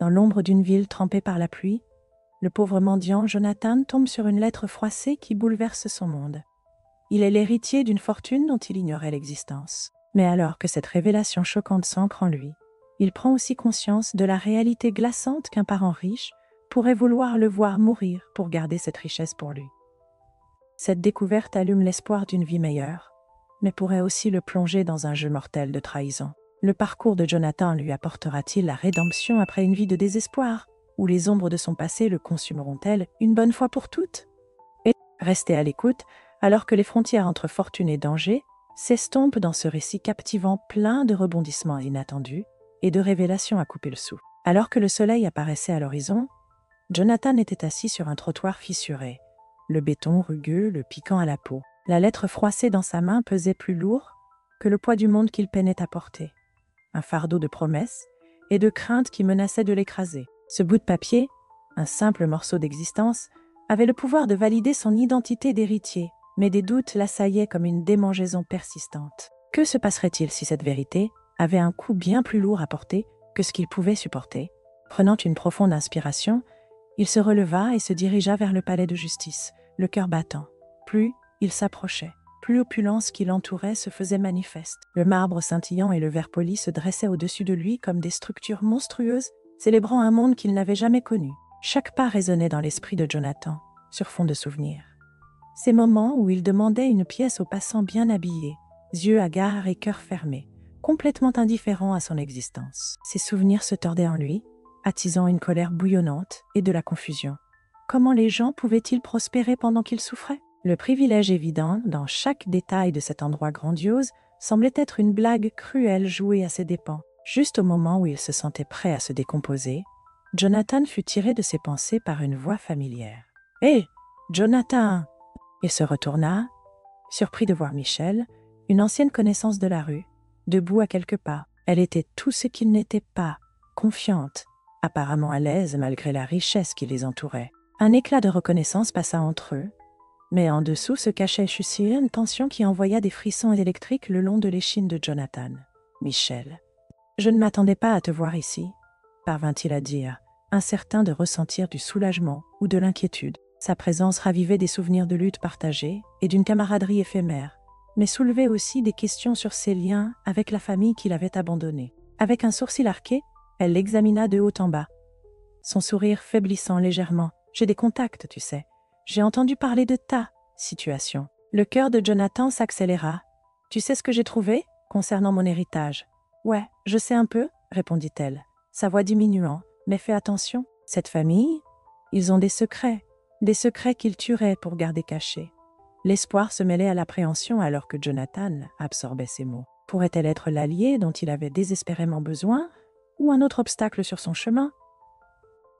Dans l'ombre d'une ville trempée par la pluie, le pauvre mendiant Jonathan tombe sur une lettre froissée qui bouleverse son monde. Il est l'héritier d'une fortune dont il ignorait l'existence. Mais alors que cette révélation choquante s'ancre en lui, il prend aussi conscience de la réalité glaçante qu'un parent riche pourrait vouloir le voir mourir pour garder cette richesse pour lui. Cette découverte allume l'espoir d'une vie meilleure, mais pourrait aussi le plonger dans un jeu mortel de trahison. Le parcours de Jonathan lui apportera-t-il la rédemption après une vie de désespoir, ou les ombres de son passé le consumeront-elles une bonne fois pour toutes? Et restez à l'écoute, alors que les frontières entre fortune et danger s'estompent dans ce récit captivant plein de rebondissements inattendus et de révélations à couper le souffle. Alors que le soleil apparaissait à l'horizon, Jonathan était assis sur un trottoir fissuré, le béton rugueux le piquant à la peau. La lettre froissée dans sa main pesait plus lourd que le poids du monde qu'il peinait à porter. Un fardeau de promesses et de craintes qui menaçaient de l'écraser. Ce bout de papier, un simple morceau d'existence, avait le pouvoir de valider son identité d'héritier, mais des doutes l'assaillaient comme une démangeaison persistante. Que se passerait-il si cette vérité avait un coup bien plus lourd à porter que ce qu'il pouvait supporter? Prenant une profonde inspiration, il se releva et se dirigea vers le palais de justice, le cœur battant. Plus il s'approchait, plus l'opulence qui l'entourait se faisait manifeste. Le marbre scintillant et le verre poli se dressaient au-dessus de lui comme des structures monstrueuses, célébrant un monde qu'il n'avait jamais connu. Chaque pas résonnait dans l'esprit de Jonathan, sur fond de souvenirs. Ces moments où il demandait une pièce aux passants bien habillés, yeux hagards et cœur fermé, complètement indifférent à son existence. Ces souvenirs se tordaient en lui, attisant une colère bouillonnante et de la confusion. Comment les gens pouvaient-ils prospérer pendant qu'il souffrait? Le privilège évident, dans chaque détail de cet endroit grandiose, semblait être une blague cruelle jouée à ses dépens. Juste au moment où il se sentait prêt à se décomposer, Jonathan fut tiré de ses pensées par une voix familière. « Hé, Jonathan !» Il se retourna, surpris de voir Michel, une ancienne connaissance de la rue, debout à quelques pas. Elle était tout ce qu'il n'était pas, confiante, apparemment à l'aise malgré la richesse qui les entourait. Un éclat de reconnaissance passa entre eux, mais en dessous se cachait une tension qui envoya des frissons électriques le long de l'échine de Jonathan. « Michel, je ne m'attendais pas à te voir ici, » parvint-il à dire, incertain de ressentir du soulagement ou de l'inquiétude. Sa présence ravivait des souvenirs de lutte partagée et d'une camaraderie éphémère, mais soulevait aussi des questions sur ses liens avec la famille qu'il avait abandonnée. Avec un sourcil arqué, elle l'examina de haut en bas, son sourire faiblissant légèrement. « J'ai des contacts, tu sais. J'ai entendu parler de ta situation. » Le cœur de Jonathan s'accéléra. « Tu sais ce que j'ai trouvé concernant mon héritage? »« Ouais, je sais un peu, » répondit-elle, sa voix diminuant. « Mais fais attention, cette famille, ils ont des secrets qu'ils tueraient pour garder cachés. » L'espoir se mêlait à l'appréhension alors que Jonathan absorbait ces mots. Pourrait-elle être l'allié dont il avait désespérément besoin, ou un autre obstacle sur son chemin?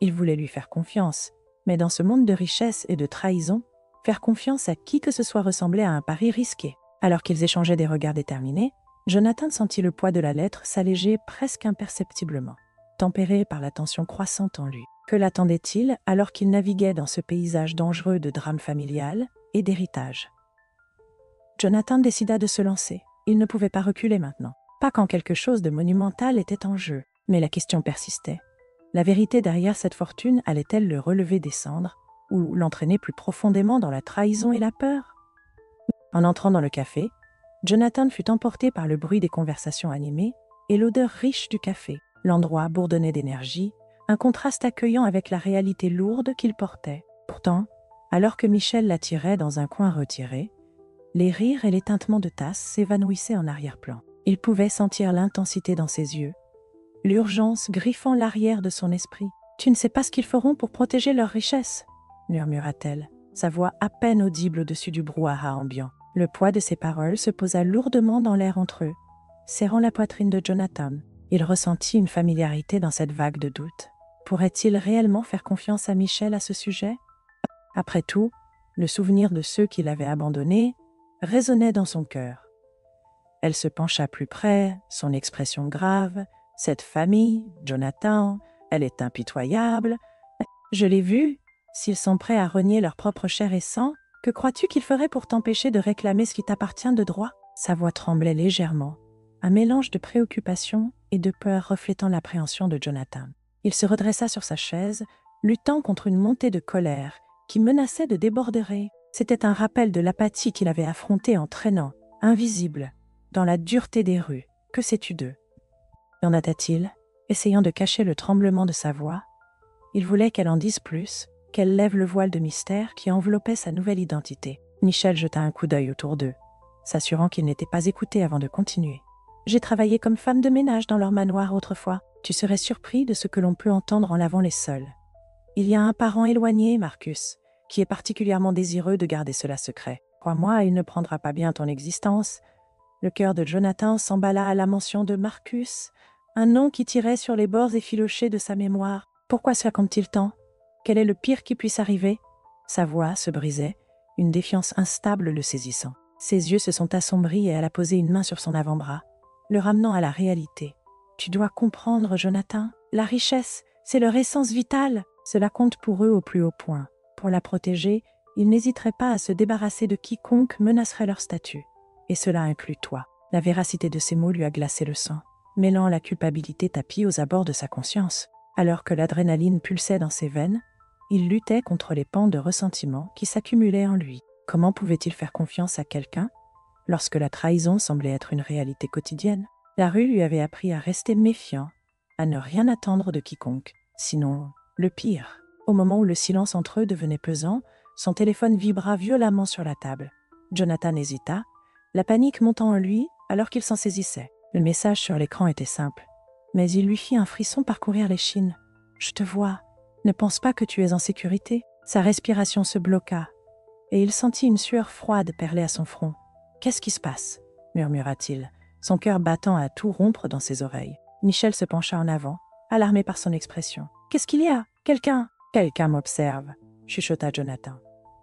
Il voulait lui faire confiance, mais dans ce monde de richesse et de trahison, faire confiance à qui que ce soit ressemblait à un pari risqué. Alors qu'ils échangeaient des regards déterminés, Jonathan sentit le poids de la lettre s'alléger presque imperceptiblement, tempéré par la tension croissante en lui. Que l'attendait-il alors qu'il naviguait dans ce paysage dangereux de drame familial et d'héritage? Jonathan décida de se lancer. Il ne pouvait pas reculer maintenant. Pas quand quelque chose de monumental était en jeu, mais la question persistait. La vérité derrière cette fortune allait-elle le relever des cendres ou l'entraîner plus profondément dans la trahison et la peur? En entrant dans le café, Jonathan fut emporté par le bruit des conversations animées et l'odeur riche du café. L'endroit bourdonnait d'énergie, un contraste accueillant avec la réalité lourde qu'il portait. Pourtant, alors que Michel l'attirait dans un coin retiré, les rires et les tintements de tasses s'évanouissaient en arrière-plan. Il pouvait sentir l'intensité dans ses yeux, l'urgence griffant l'arrière de son esprit. « Tu ne sais pas ce qu'ils feront pour protéger leur richesse » murmura-t-elle, sa voix à peine audible au-dessus du brouhaha ambiant. Le poids de ses paroles se posa lourdement dans l'air entre eux, serrant la poitrine de Jonathan. Il ressentit une familiarité dans cette vague de doute. Pourrait-il réellement faire confiance à Michel à ce sujet? Après tout, le souvenir de ceux qui l'avaient abandonné résonnait dans son cœur. Elle se pencha plus près, son expression grave. « Cette famille, Jonathan, elle est impitoyable. Je l'ai vu. S'ils sont prêts à renier leur propre chair et sang, que crois-tu qu'ils feraient pour t'empêcher de réclamer ce qui t'appartient de droit ?» Sa voix tremblait légèrement, un mélange de préoccupation et de peur reflétant l'appréhension de Jonathan. Il se redressa sur sa chaise, luttant contre une montée de colère qui menaçait de déborder. C'était un rappel de l'apathie qu'il avait affrontée en traînant, invisible, dans la dureté des rues. Que sais-tu d'eux? Murmura-t-il, essayant de cacher le tremblement de sa voix. Il voulait qu'elle en dise plus, qu'elle lève le voile de mystère qui enveloppait sa nouvelle identité. Michel jeta un coup d'œil autour d'eux, s'assurant qu'il n'était pas écouté avant de continuer. « J'ai travaillé comme femme de ménage dans leur manoir autrefois. Tu serais surpris de ce que l'on peut entendre en lavant les sols. Il y a un parent éloigné, Marcus, qui est particulièrement désireux de garder cela secret. Crois-moi, il ne prendra pas bien ton existence. » Le cœur de Jonathan s'emballa à la mention de Marcus, un nom qui tirait sur les bords effilochés de sa mémoire. Pourquoi cela compte-t-il tant? Quel est le pire qui puisse arriver? Sa voix se brisait, une défiance instable le saisissant. Ses yeux se sont assombris et elle a posé une main sur son avant-bras, le ramenant à la réalité. Tu dois comprendre, Jonathan, la richesse, c'est leur essence vitale. Cela compte pour eux au plus haut point. Pour la protéger, ils n'hésiteraient pas à se débarrasser de quiconque menacerait leur statut. Et cela inclut toi. La véracité de ces mots lui a glacé le sang, mêlant la culpabilité tapie aux abords de sa conscience. Alors que l'adrénaline pulsait dans ses veines, il luttait contre les pans de ressentiment qui s'accumulaient en lui. Comment pouvait-il faire confiance à quelqu'un lorsque la trahison semblait être une réalité quotidienne? La rue lui avait appris à rester méfiant, à ne rien attendre de quiconque, sinon le pire. Au moment où le silence entre eux devenait pesant, son téléphone vibra violemment sur la table. Jonathan hésita, la panique montant en lui alors qu'il s'en saisissait. Le message sur l'écran était simple, mais il lui fit un frisson parcourir l'échine. « Je te vois, ne pense pas que tu es en sécurité. » Sa respiration se bloqua, et il sentit une sueur froide perler à son front. « Qu'est-ce qui se passe ?» murmura-t-il, son cœur battant à tout rompre dans ses oreilles. Michel se pencha en avant, alarmé par son expression. « Qu'est-ce qu'il y a? Quelqu'un m'observe, chuchota Jonathan.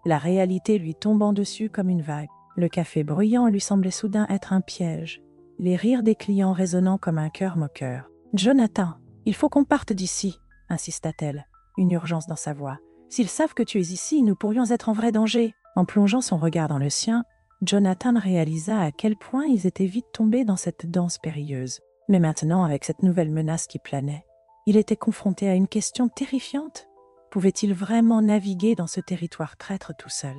La réalité lui tombant dessus comme une vague. Le café bruyant lui semblait soudain être un piège, les rires des clients résonnant comme un cœur moqueur. « Jonathan, il faut qu'on parte d'ici, » insista-t-elle, une urgence dans sa voix. « S'ils savent que tu es ici, nous pourrions être en vrai danger. » En plongeant son regard dans le sien, Jonathan réalisa à quel point ils étaient vite tombés dans cette danse périlleuse. Mais maintenant, avec cette nouvelle menace qui planait, il était confronté à une question terrifiante. Pouvait-il vraiment naviguer dans ce territoire traître tout seul?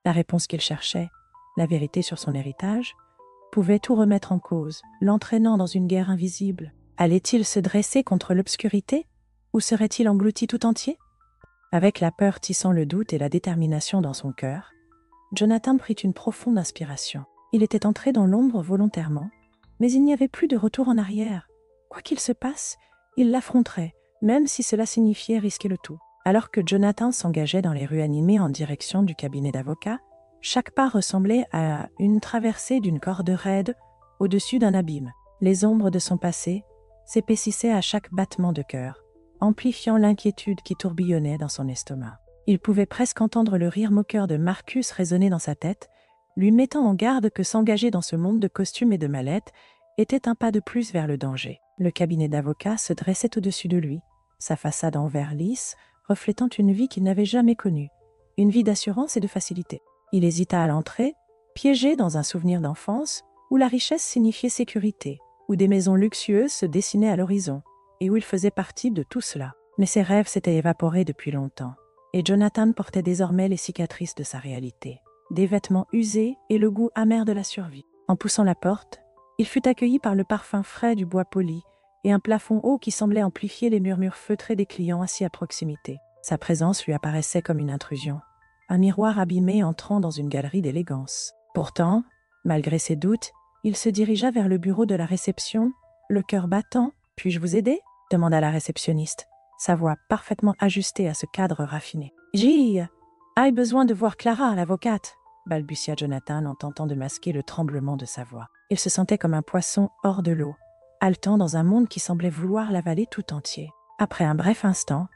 La réponse qu'il cherchait, la vérité sur son héritage, pouvait tout remettre en cause, l'entraînant dans une guerre invisible. Allait-il se dresser contre l'obscurité, ou serait-il englouti tout entier? Avec la peur tissant le doute et la détermination dans son cœur, Jonathan prit une profonde inspiration. Il était entré dans l'ombre volontairement, mais il n'y avait plus de retour en arrière. Quoi qu'il se passe, il l'affronterait, même si cela signifiait risquer le tout. Alors que Jonathan s'engageait dans les rues animées en direction du cabinet d'avocat, chaque pas ressemblait à une traversée d'une corde raide au-dessus d'un abîme. Les ombres de son passé s'épaississaient à chaque battement de cœur, amplifiant l'inquiétude qui tourbillonnait dans son estomac. Il pouvait presque entendre le rire moqueur de Marcus résonner dans sa tête, lui mettant en garde que s'engager dans ce monde de costumes et de mallettes était un pas de plus vers le danger. Le cabinet d'avocat se dressait au-dessus de lui, sa façade en verre lisse, reflétant une vie qu'il n'avait jamais connue, une vie d'assurance et de facilité. Il hésita à l'entrée, piégé dans un souvenir d'enfance où la richesse signifiait sécurité, où des maisons luxueuses se dessinaient à l'horizon, et où il faisait partie de tout cela. Mais ses rêves s'étaient évaporés depuis longtemps, et Jonathan portait désormais les cicatrices de sa réalité, des vêtements usés et le goût amer de la survie. En poussant la porte, il fut accueilli par le parfum frais du bois poli et un plafond haut qui semblait amplifier les murmures feutrés des clients assis à proximité. Sa présence lui apparaissait comme une intrusion, un miroir abîmé entrant dans une galerie d'élégance. Pourtant, malgré ses doutes, il se dirigea vers le bureau de la réception, le cœur battant. « Puis-je vous aider ?» demanda la réceptionniste, sa voix parfaitement ajustée à ce cadre raffiné. « J'ai besoin de voir Clara, l'avocate », balbutia Jonathan en tentant de masquer le tremblement de sa voix. Il se sentait comme un poisson hors de l'eau, haletant dans un monde qui semblait vouloir l'avaler tout entier. Après un bref instant,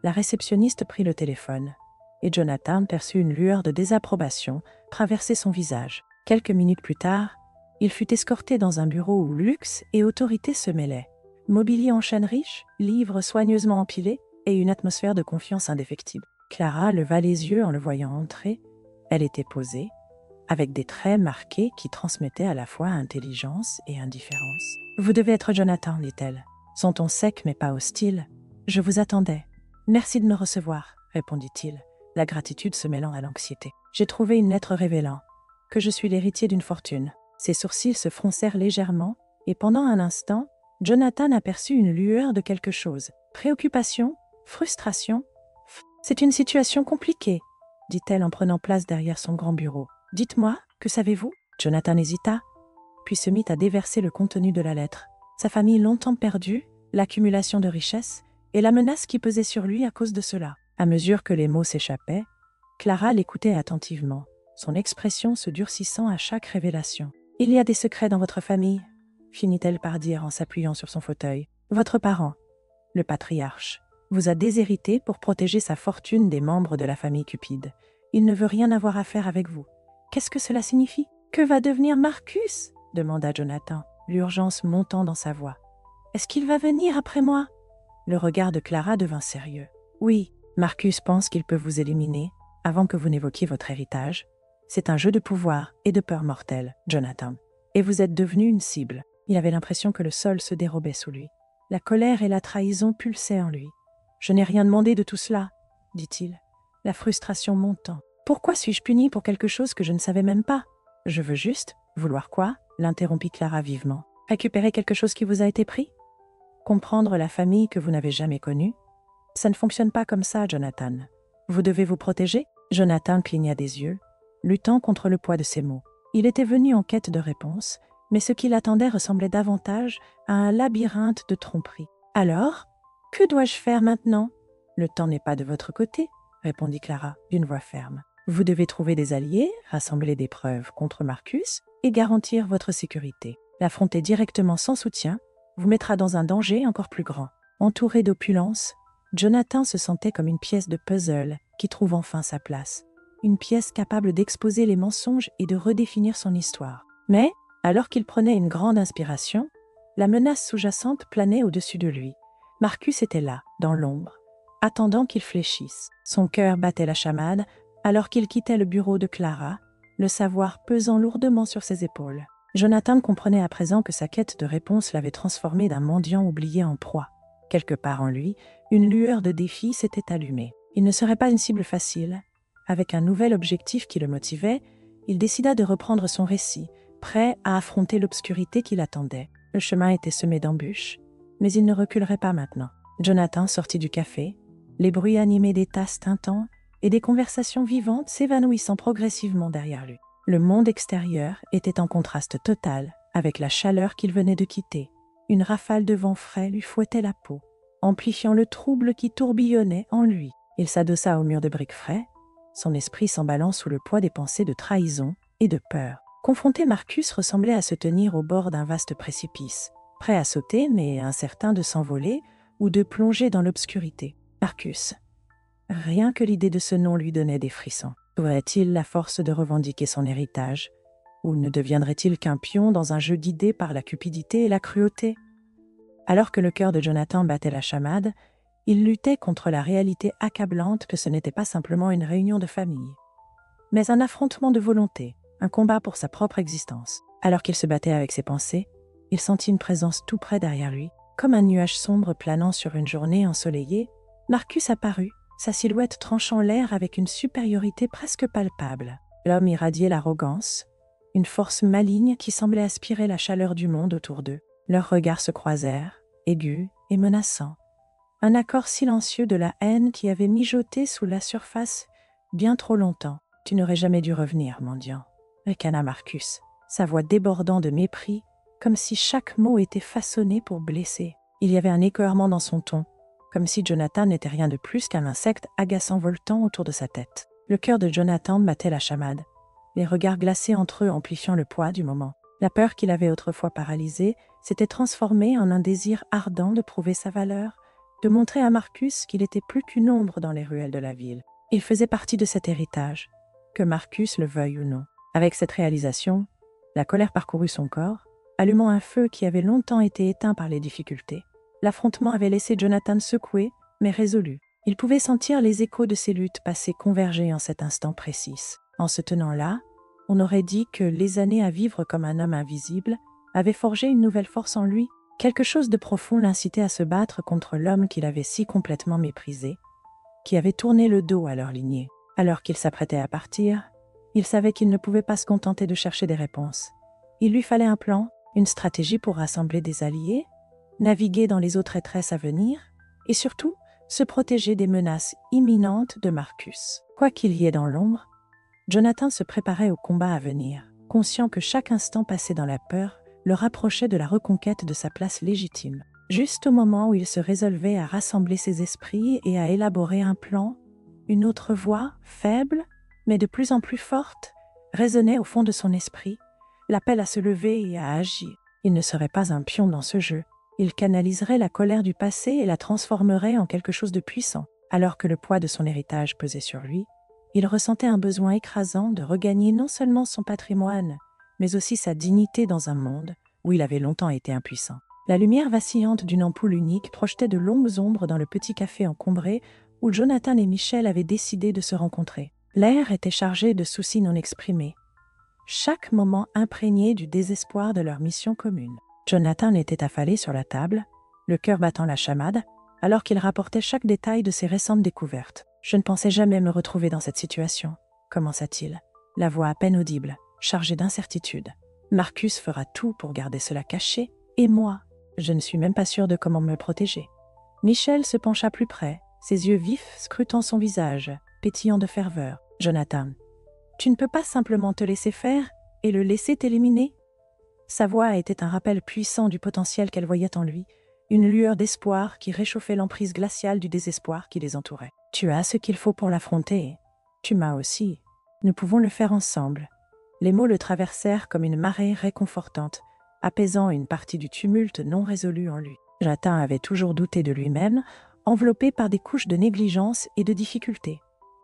la réceptionniste prit le téléphone, et Jonathan perçut une lueur de désapprobation traverser son visage. Quelques minutes plus tard, il fut escorté dans un bureau où luxe et autorité se mêlaient. Mobilier en chêne riche, livres soigneusement empilés et une atmosphère de confiance indéfectible. Clara leva les yeux en le voyant entrer. Elle était posée, avec des traits marqués qui transmettaient à la fois intelligence et indifférence. « Vous devez être Jonathan, dit-elle, son ton sec mais pas hostile. Je vous attendais. Merci de me recevoir, répondit-il, la gratitude se mêlant à l'anxiété. J'ai trouvé une lettre révélant que je suis l'héritier d'une fortune. Ses sourcils se froncèrent légèrement, et pendant un instant, Jonathan aperçut une lueur de quelque chose. Préoccupation? Frustration? C'est une situation compliquée, dit-elle en prenant place derrière son grand bureau. Dites-moi, que savez-vous? Jonathan hésita, puis se mit à déverser le contenu de la lettre. Sa famille longtemps perdue, l'accumulation de richesses, et la menace qui pesait sur lui à cause de cela. À mesure que les mots s'échappaient, Clara l'écoutait attentivement, son expression se durcissant à chaque révélation. « Il y a des secrets dans votre famille », finit-elle par dire en s'appuyant sur son fauteuil. « Votre parent, le patriarche, vous a déshérité pour protéger sa fortune des membres de la famille Cupide. Il ne veut rien avoir à faire avec vous. Qu'est-ce que cela signifie? Que va devenir Marcus? Demanda Jonathan, l'urgence montant dans sa voix. Est-ce qu'il va venir après moi? Le regard de Clara devint sérieux. Oui, Marcus pense qu'il peut vous éliminer avant que vous n'évoquiez votre héritage. C'est un jeu de pouvoir et de peur mortelle, Jonathan. Et vous êtes devenu une cible. Il avait l'impression que le sol se dérobait sous lui. La colère et la trahison pulsaient en lui. « Je n'ai rien demandé de tout cela, » dit-il, la frustration montant. « Pourquoi suis-je puni pour quelque chose que je ne savais même pas? Je veux juste… » « Vouloir quoi ?» l'interrompit Clara vivement. « Récupérer quelque chose qui vous a été pris? Comprendre la famille que vous n'avez jamais connue? Ça ne fonctionne pas comme ça, Jonathan. Vous devez vous protéger ?» Jonathan cligna des yeux, luttant contre le poids de ses mots. Il était venu en quête de réponses, mais ce qui l'attendait ressemblait davantage à un labyrinthe de tromperies. « Alors, que dois-je faire maintenant ?»« Le temps n'est pas de votre côté, » répondit Clara d'une voix ferme. « Vous devez trouver des alliés, rassembler des preuves contre Marcus et garantir votre sécurité. L'affronter directement sans soutien vous mettra dans un danger encore plus grand. » Entouré d'opulence, Jonathan se sentait comme une pièce de puzzle qui trouve enfin sa place. Une pièce capable d'exposer les mensonges et de redéfinir son histoire. Mais, alors qu'il prenait une grande inspiration, la menace sous-jacente planait au-dessus de lui. Marcus était là, dans l'ombre, attendant qu'il fléchisse. Son cœur battait la chamade alors qu'il quittait le bureau de Clara, le savoir pesant lourdement sur ses épaules. Jonathan comprenait à présent que sa quête de réponse l'avait transformé d'un mendiant oublié en proie. Quelque part en lui, une lueur de défi s'était allumée. Il ne serait pas une cible facile. Avec un nouvel objectif qui le motivait, il décida de reprendre son récit, prêt à affronter l'obscurité qui l'attendait. Le chemin était semé d'embûches, mais il ne reculerait pas maintenant. Jonathan sortit du café, les bruits animés des tasses tintant et des conversations vivantes s'évanouissant progressivement derrière lui. Le monde extérieur était en contraste total avec la chaleur qu'il venait de quitter. Une rafale de vent frais lui fouettait la peau, amplifiant le trouble qui tourbillonnait en lui. Il s'adossa au mur de briques frais, son esprit s'emballant sous le poids des pensées de trahison et de peur. Confronter Marcus ressemblait à se tenir au bord d'un vaste précipice, prêt à sauter mais incertain de s'envoler ou de plonger dans l'obscurité. Marcus. Rien que l'idée de ce nom lui donnait des frissons. Aurait-il la force de revendiquer son héritage? Ou ne deviendrait-il qu'un pion dans un jeu guidé par la cupidité et la cruauté? Alors que le cœur de Jonathan battait la chamade, il luttait contre la réalité accablante que ce n'était pas simplement une réunion de famille, mais un affrontement de volonté, un combat pour sa propre existence. Alors qu'il se battait avec ses pensées, il sentit une présence tout près derrière lui, comme un nuage sombre planant sur une journée ensoleillée. Marcus apparut, sa silhouette tranchant l'air avec une supériorité presque palpable. L'homme irradiait l'arrogance, une force maligne qui semblait aspirer la chaleur du monde autour d'eux. Leurs regards se croisèrent, aigus et menaçants. Un accord silencieux de la haine qui avait mijoté sous la surface bien trop longtemps. « Tu n'aurais jamais dû revenir, mendiant », ricana Marcus, sa voix débordant de mépris, comme si chaque mot était façonné pour blesser. Il y avait un écoeurement dans son ton, comme si Jonathan n'était rien de plus qu'un insecte agaçant voltant autour de sa tête. Le cœur de Jonathan battait la chamade, les regards glacés entre eux amplifiant le poids du moment. La peur qu'il avait autrefois paralysée s'était transformée en un désir ardent de prouver sa valeur, de montrer à Marcus qu'il était plus qu'une ombre dans les ruelles de la ville. Il faisait partie de cet héritage, que Marcus le veuille ou non. Avec cette réalisation, la colère parcourut son corps, allumant un feu qui avait longtemps été éteint par les difficultés. L'affrontement avait laissé Jonathan secoué, mais résolu. Il pouvait sentir les échos de ses luttes passées converger en cet instant précis. En se tenant là, on aurait dit que les années à vivre comme un homme invisible avaient forgé une nouvelle force en lui, Quelque chose de profond l'incitait à se battre contre l'homme qu'il avait si complètement méprisé, qui avait tourné le dos à leur lignée. Alors qu'il s'apprêtait à partir, il savait qu'il ne pouvait pas se contenter de chercher des réponses. Il lui fallait un plan, une stratégie pour rassembler des alliés, naviguer dans les eaux traîtresses à venir, et surtout, se protéger des menaces imminentes de Marcus. Quoi qu'il y ait dans l'ombre, Jonathan se préparait au combat à venir, conscient que chaque instant passé dans la peur le rapprochait de la reconquête de sa place légitime. Juste au moment où il se résolvait à rassembler ses esprits et à élaborer un plan, une autre voix, faible, mais de plus en plus forte, résonnait au fond de son esprit, l'appel à se lever et à agir. Il ne serait pas un pion dans ce jeu. Il canaliserait la colère du passé et la transformerait en quelque chose de puissant. Alors que le poids de son héritage pesait sur lui, il ressentait un besoin écrasant de regagner non seulement son patrimoine, mais aussi sa dignité dans un monde où il avait longtemps été impuissant. La lumière vacillante d'une ampoule unique projetait de longues ombres dans le petit café encombré où Jonathan et Michel avaient décidé de se rencontrer. L'air était chargé de soucis non exprimés, chaque moment imprégné du désespoir de leur mission commune. Jonathan était affalé sur la table, le cœur battant la chamade, alors qu'il rapportait chaque détail de ses récentes découvertes. « Je ne pensais jamais me retrouver dans cette situation », commença-t-il, la voix à peine audible, chargée d'incertitude. « Marcus fera tout pour garder cela caché, et moi, je ne suis même pas sûre de comment me protéger. » Michel se pencha plus près, ses yeux vifs scrutant son visage, pétillant de ferveur. « Jonathan, tu ne peux pas simplement te laisser faire et le laisser t'éliminer ?» Sa voix était un rappel puissant du potentiel qu'elle voyait en lui, une lueur d'espoir qui réchauffait l'emprise glaciale du désespoir qui les entourait. « Tu as ce qu'il faut pour l'affronter. Tu m'as aussi. Nous pouvons le faire ensemble. » Les mots le traversèrent comme une marée réconfortante, apaisant une partie du tumulte non résolu en lui. Jonathan avait toujours douté de lui-même, enveloppé par des couches de négligence et de difficulté.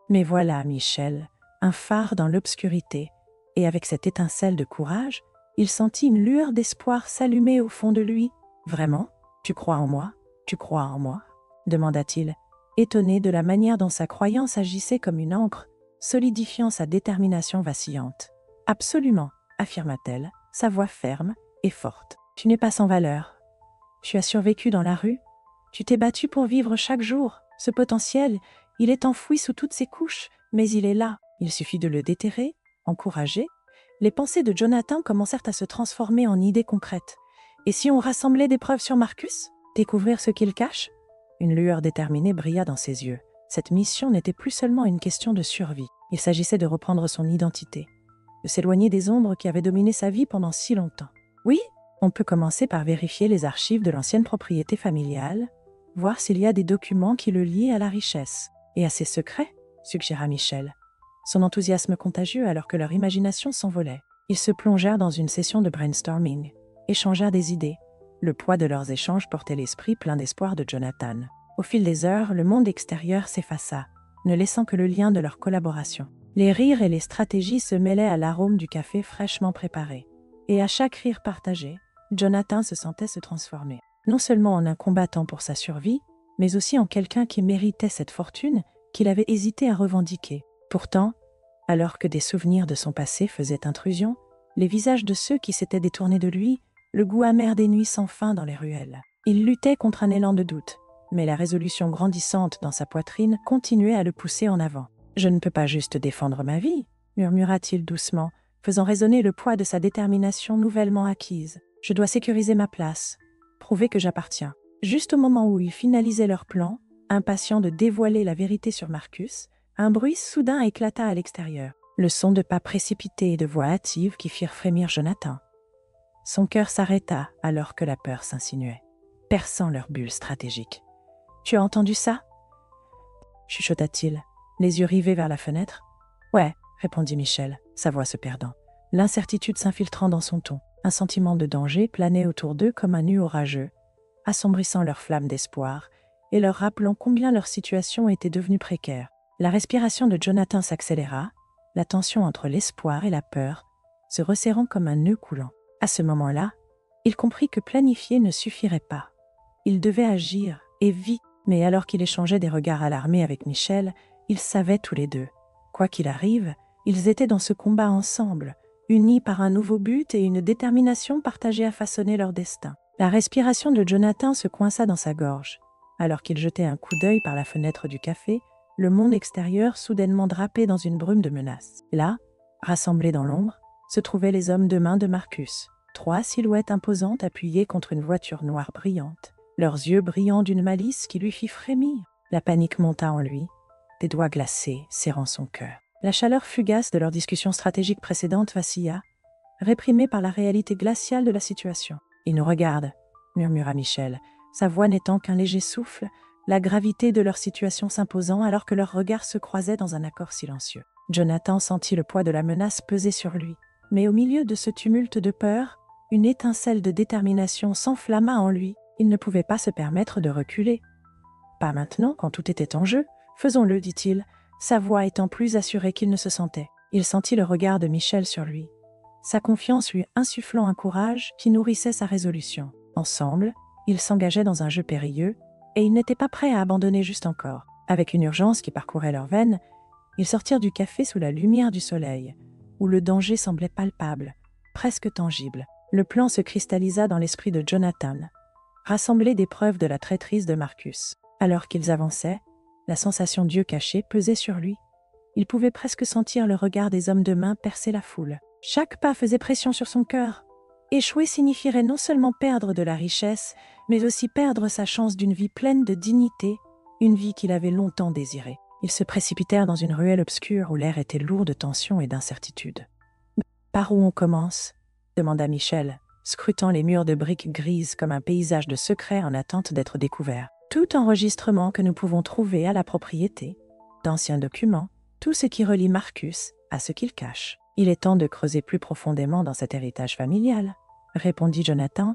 Mais voilà Michel, un phare dans l'obscurité, et avec cette étincelle de courage, il sentit une lueur d'espoir s'allumer au fond de lui. « Vraiment ? Tu crois en moi ? Tu crois en moi ?» demanda-t-il, étonné de la manière dont sa croyance agissait comme une encre, solidifiant sa détermination vacillante. « Absolument, affirma-t-elle, sa voix ferme et forte. Tu n'es pas sans valeur. Tu as survécu dans la rue. Tu t'es battu pour vivre chaque jour. Ce potentiel, il est enfoui sous toutes ses couches, mais il est là. Il suffit de le déterrer, encourager. » Les pensées de Jonathan commencèrent à se transformer en idées concrètes. Et si on rassemblait des preuves sur Marcus ? Découvrir ce qu'il cache ? Une lueur déterminée brilla dans ses yeux. Cette mission n'était plus seulement une question de survie. Il s'agissait de reprendre son identité, de s'éloigner des ombres qui avaient dominé sa vie pendant si longtemps. Oui, on peut commencer par vérifier les archives de l'ancienne propriété familiale, voir s'il y a des documents qui le lient à la richesse et à ses secrets, suggéra Michel, son enthousiasme contagieux alors que leur imagination s'envolait. Ils se plongèrent dans une session de brainstorming, échangèrent des idées. Le poids de leurs échanges portait l'esprit plein d'espoir de Jonathan. Au fil des heures, le monde extérieur s'effaça, ne laissant que le lien de leur collaboration. Les rires et les stratégies se mêlaient à l'arôme du café fraîchement préparé. Et à chaque rire partagé, Jonathan se sentait se transformer. Non seulement en un combattant pour sa survie, mais aussi en quelqu'un qui méritait cette fortune qu'il avait hésité à revendiquer. Pourtant, alors que des souvenirs de son passé faisaient intrusion, les visages de ceux qui s'étaient détournés de lui, le goût amer des nuits sans fin dans les ruelles. Il luttait contre un élan de doute, mais la résolution grandissante dans sa poitrine continuait à le pousser en avant. « Je ne peux pas juste défendre ma vie », murmura-t-il doucement, faisant résonner le poids de sa détermination nouvellement acquise. « Je dois sécuriser ma place, prouver que j'appartiens. » Juste au moment où ils finalisaient leur plan, impatients de dévoiler la vérité sur Marcus, un bruit soudain éclata à l'extérieur. Le son de pas précipités et de voix hâtives qui firent frémir Jonathan. Son cœur s'arrêta alors que la peur s'insinuait, perçant leur bulle stratégique. « Tu as entendu ça ?» chuchota-t-il, les yeux rivés vers la fenêtre. « Ouais », répondit Michel, sa voix se perdant, l'incertitude s'infiltrant dans son ton. Un sentiment de danger planait autour d'eux comme un nu orageux, assombrissant leur flamme d'espoir et leur rappelant combien leur situation était devenue précaire. La respiration de Jonathan s'accéléra, la tension entre l'espoir et la peur se resserrant comme un nœud coulant. À ce moment-là, il comprit que planifier ne suffirait pas. Il devait agir, et vite. Mais alors qu'il échangeait des regards alarmés avec Michel, ils savaient tous les deux. Quoi qu'il arrive, ils étaient dans ce combat ensemble, unis par un nouveau but et une détermination partagée à façonner leur destin. La respiration de Jonathan se coinça dans sa gorge. Alors qu'il jetait un coup d'œil par la fenêtre du café, le monde extérieur soudainement drapé dans une brume de menace. Là, rassemblés dans l'ombre, se trouvaient les hommes de main de Marcus. 3 silhouettes imposantes appuyées contre une voiture noire brillante, leurs yeux brillants d'une malice qui lui fit frémir. La panique monta en lui, des doigts glacés serrant son cœur. La chaleur fugace de leur discussion stratégique précédente vacilla, réprimée par la réalité glaciale de la situation. « Ils nous regardent », murmura Michel, sa voix n'étant qu'un léger souffle, la gravité de leur situation s'imposant alors que leurs regards se croisaient dans un accord silencieux. Jonathan sentit le poids de la menace peser sur lui, mais au milieu de ce tumulte de peur, une étincelle de détermination s'enflamma en lui. Il ne pouvait pas se permettre de reculer. « Pas maintenant, quand tout était en jeu. Faisons-le, dit-il, sa voix étant plus assurée qu'il ne se sentait. Il sentit le regard de Michel sur lui, sa confiance lui insufflant un courage qui nourrissait sa résolution. Ensemble, ils s'engageaient dans un jeu périlleux, et ils n'étaient pas prêts à abandonner juste encore. Avec une urgence qui parcourait leurs veines, ils sortirent du café sous la lumière du soleil, où le danger semblait palpable, presque tangible. Le plan se cristallisa dans l'esprit de Jonathan, rassembler des preuves de la traîtrise de Marcus. Alors qu'ils avançaient, la sensation d'yeux cachés pesait sur lui. Il pouvait presque sentir le regard des hommes de main percer la foule. Chaque pas faisait pression sur son cœur. Échouer signifierait non seulement perdre de la richesse, mais aussi perdre sa chance d'une vie pleine de dignité, une vie qu'il avait longtemps désirée. Ils se précipitèrent dans une ruelle obscure où l'air était lourd de tension et d'incertitude. « Par où on commence ?» demanda Michel, scrutant les murs de briques grises comme un paysage de secrets en attente d'être découvert. « Tout enregistrement que nous pouvons trouver à la propriété, d'anciens documents, tout ce qui relie Marcus à ce qu'il cache. Il est temps de creuser plus profondément dans cet héritage familial, » répondit Jonathan,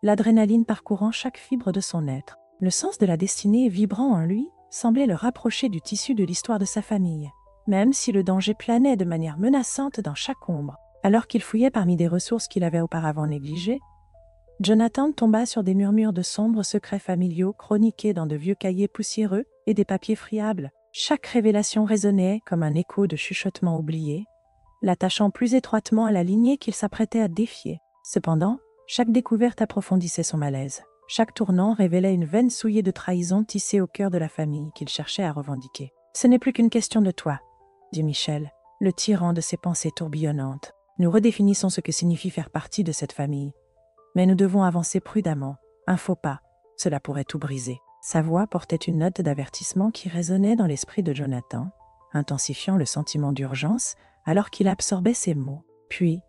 l'adrénaline parcourant chaque fibre de son être. Le sens de la destinée vibrant en lui semblait le rapprocher du tissu de l'histoire de sa famille, même si le danger planait de manière menaçante dans chaque ombre. Alors qu'il fouillait parmi des ressources qu'il avait auparavant négligées, Jonathan tomba sur des murmures de sombres secrets familiaux chroniqués dans de vieux cahiers poussiéreux et des papiers friables. Chaque révélation résonnait comme un écho de chuchotements oubliés, l'attachant plus étroitement à la lignée qu'il s'apprêtait à défier. Cependant, chaque découverte approfondissait son malaise. Chaque tournant révélait une veine souillée de trahison tissée au cœur de la famille qu'il cherchait à revendiquer. « Ce n'est plus qu'une question de toi, » dit Michel, le tirant de ses pensées tourbillonnantes. « Nous redéfinissons ce que signifie faire partie de cette famille. Mais nous devons avancer prudemment. Un faux pas, cela pourrait tout briser. » Sa voix portait une note d'avertissement qui résonnait dans l'esprit de Jonathan, intensifiant le sentiment d'urgence alors qu'il absorbait ses mots. Puis,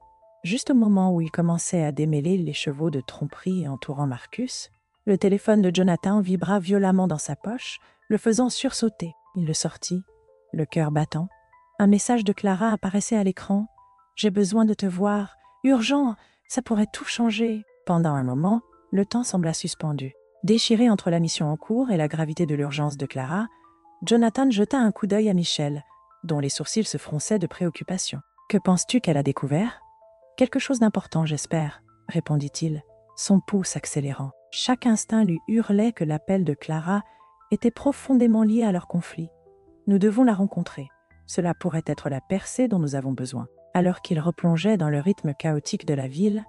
juste au moment où il commençait à démêler les chevaux de tromperie entourant Marcus, le téléphone de Jonathan vibra violemment dans sa poche, le faisant sursauter. Il le sortit, le cœur battant. Un message de Clara apparaissait à l'écran. « J'ai besoin de te voir. Urgent, ça pourrait tout changer. » Pendant un moment, le temps sembla suspendu. Déchiré entre la mission en cours et la gravité de l'urgence de Clara, Jonathan jeta un coup d'œil à Michel, dont les sourcils se fronçaient de préoccupation. « Que penses-tu qu'elle a découvert ?»« Quelque chose d'important, j'espère, » répondit-il, son pouls accélérant. Chaque instinct lui hurlait que l'appel de Clara était profondément lié à leur conflit. « Nous devons la rencontrer. Cela pourrait être la percée dont nous avons besoin. » Alors qu'il replongeait dans le rythme chaotique de la ville,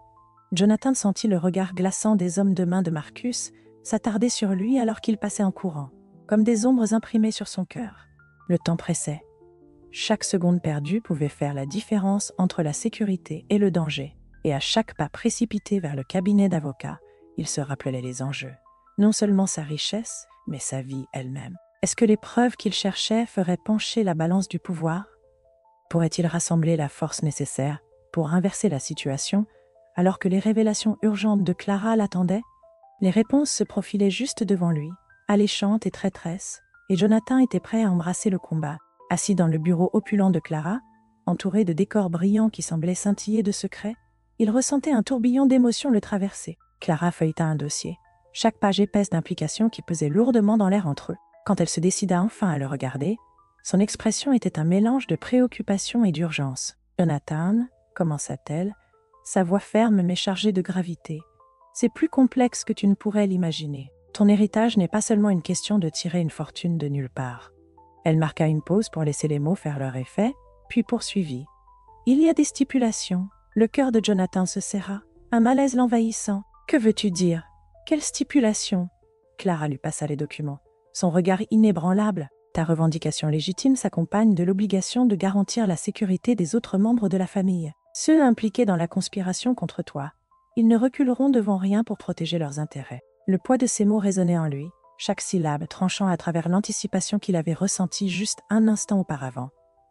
Jonathan sentit le regard glaçant des hommes de main de Marcus s'attarder sur lui alors qu'il passait en courant, comme des ombres imprimées sur son cœur. Le temps pressait. Chaque seconde perdue pouvait faire la différence entre la sécurité et le danger, et à chaque pas précipité vers le cabinet d'avocat, il se rappelait les enjeux. Non seulement sa richesse, mais sa vie elle-même. Est-ce que les preuves qu'il cherchait feraient pencher la balance du pouvoir ? Pourrait-il rassembler la force nécessaire pour inverser la situation alors que les révélations urgentes de Clara l'attendaient? Les réponses se profilaient juste devant lui, alléchantes et traîtresses, et Jonathan était prêt à embrasser le combat. Assis dans le bureau opulent de Clara, entouré de décors brillants qui semblaient scintiller de secrets, il ressentait un tourbillon d'émotions le traverser. Clara feuilleta un dossier, chaque page épaisse d'implications qui pesait lourdement dans l'air entre eux. Quand elle se décida enfin à le regarder, son expression était un mélange de préoccupation et d'urgence. « Jonathan, » commença-t-elle, sa voix ferme mais chargée de gravité, « c'est plus complexe que tu ne pourrais l'imaginer. Ton héritage n'est pas seulement une question de tirer une fortune de nulle part. » Elle marqua une pause pour laisser les mots faire leur effet, puis poursuivit. « Il y a des stipulations. » Le cœur de Jonathan se serra, un malaise l'envahissant. Que veux-tu dire? Quelle stipulation? Clara lui passa les documents. Son regard inébranlable. Ta revendication légitime s'accompagne de l'obligation de garantir la sécurité des autres membres de la famille, ceux impliqués dans la conspiration contre toi. Ils ne reculeront devant rien pour protéger leurs intérêts. Le poids de ces mots résonnait en lui, chaque syllabe tranchant à travers l'anticipation qu'il avait ressentie juste un instant auparavant.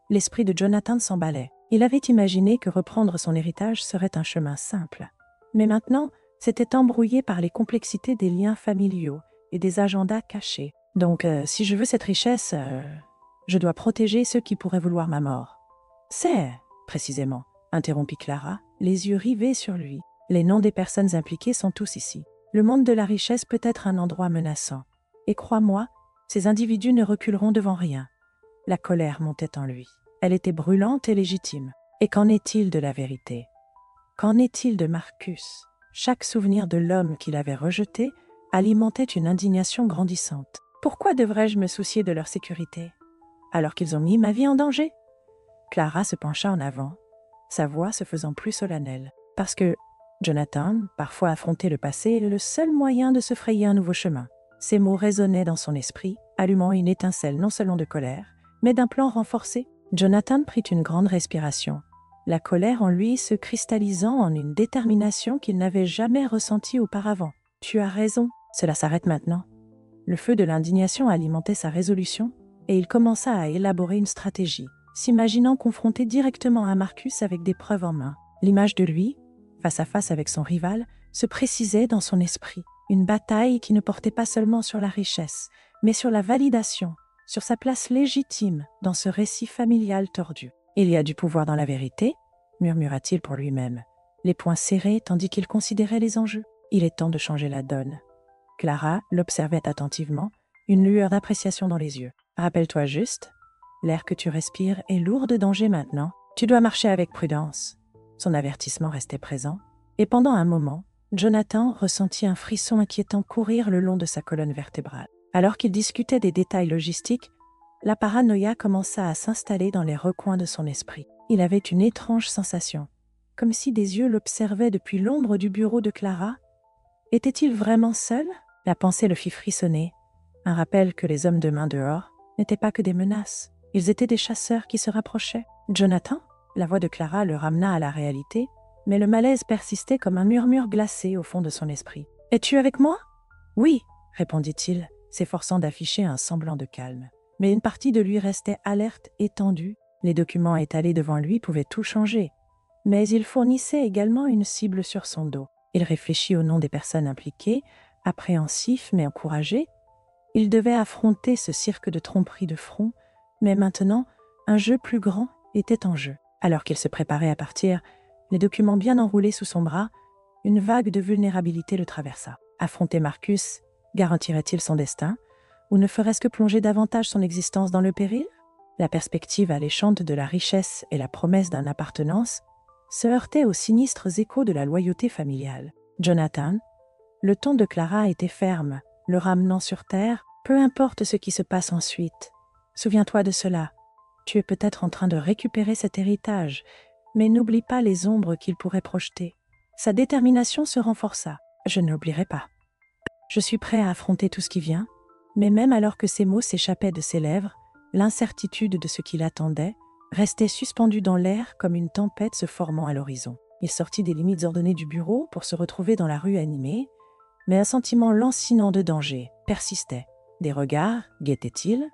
L'esprit de Jonathan s'emballait. Il avait imaginé que reprendre son héritage serait un chemin simple. Mais maintenant, c'était embrouillé par les complexités des liens familiaux et des agendas cachés. Donc, si je veux cette richesse, je dois protéger ceux qui pourraient vouloir ma mort. C'est, précisément, interrompit Clara, les yeux rivés sur lui. Les noms des personnes impliquées sont tous ici. Le monde de la richesse peut être un endroit menaçant. Et crois-moi, ces individus ne reculeront devant rien. La colère montait en lui. Elle était brûlante et légitime. Et qu'en est-il de la vérité? Qu'en est-il de Marcus? Chaque souvenir de l'homme qu'il avait rejeté alimentait une indignation grandissante. Pourquoi devrais-je me soucier de leur sécurité, alors qu'ils ont mis ma vie en danger? Clara se pencha en avant, sa voix se faisant plus solennelle. Parce que, Jonathan, parfois affronter le passé est le seul moyen de se frayer un nouveau chemin. Ces mots résonnaient dans son esprit, allumant une étincelle non seulement de colère, mais d'un plan renforcé. Jonathan prit une grande respiration, la colère en lui se cristallisant en une détermination qu'il n'avait jamais ressentie auparavant. « Tu as raison, cela s'arrête maintenant. » Le feu de l'indignation alimentait sa résolution, et il commença à élaborer une stratégie, s'imaginant confronté directement à Marcus avec des preuves en main. L'image de lui, face à face avec son rival, se précisait dans son esprit. Une bataille qui ne portait pas seulement sur la richesse, mais sur la validation, sur sa place légitime dans ce récit familial tordu. « Il y a du pouvoir dans la vérité, » murmura-t-il pour lui-même, les poings serrés tandis qu'il considérait les enjeux. Il est temps de changer la donne. Clara l'observait attentivement, une lueur d'appréciation dans les yeux. « Rappelle-toi juste, l'air que tu respires est lourd de danger maintenant. Tu dois marcher avec prudence. » Son avertissement restait présent, et pendant un moment, Jonathan ressentit un frisson inquiétant courir le long de sa colonne vertébrale. Alors qu'il discutait des détails logistiques, la paranoïa commença à s'installer dans les recoins de son esprit. Il avait une étrange sensation, comme si des yeux l'observaient depuis l'ombre du bureau de Clara. Était-il vraiment seul? La pensée le fit frissonner, un rappel que les hommes de main dehors n'étaient pas que des menaces. Ils étaient des chasseurs qui se rapprochaient. « Jonathan ?» La voix de Clara le ramena à la réalité, mais le malaise persistait comme un murmure glacé au fond de son esprit. « Es-tu avec moi ?»« Oui, » répondit-il, s'efforçant d'afficher un semblant de calme. Mais une partie de lui restait alerte et tendue. Les documents étalés devant lui pouvaient tout changer, mais ils fournissaient également une cible sur son dos. Il réfléchit au nom des personnes impliquées, appréhensif mais encouragé. Il devait affronter ce cirque de tromperie de front, mais maintenant, un jeu plus grand était en jeu. Alors qu'il se préparait à partir, les documents bien enroulés sous son bras, une vague de vulnérabilité le traversa. Affronter Marcus garantirait-il son destin, ou ne ferait-ce que plonger davantage son existence dans le péril? La perspective alléchante de la richesse et la promesse d'une appartenance se heurtaient aux sinistres échos de la loyauté familiale. Jonathan, le ton de Clara était ferme, le ramenant sur terre, peu importe ce qui se passe ensuite. Souviens-toi de cela. Tu es peut-être en train de récupérer cet héritage, mais n'oublie pas les ombres qu'il pourrait projeter. Sa détermination se renforça. Je ne l'oublierai pas. Je suis prêt à affronter tout ce qui vient, mais même alors que ces mots s'échappaient de ses lèvres, l'incertitude de ce qui l'attendait restait suspendue dans l'air comme une tempête se formant à l'horizon. Il sortit des limites ordonnées du bureau pour se retrouver dans la rue animée, mais un sentiment lancinant de danger persistait. Des regards guettait-il?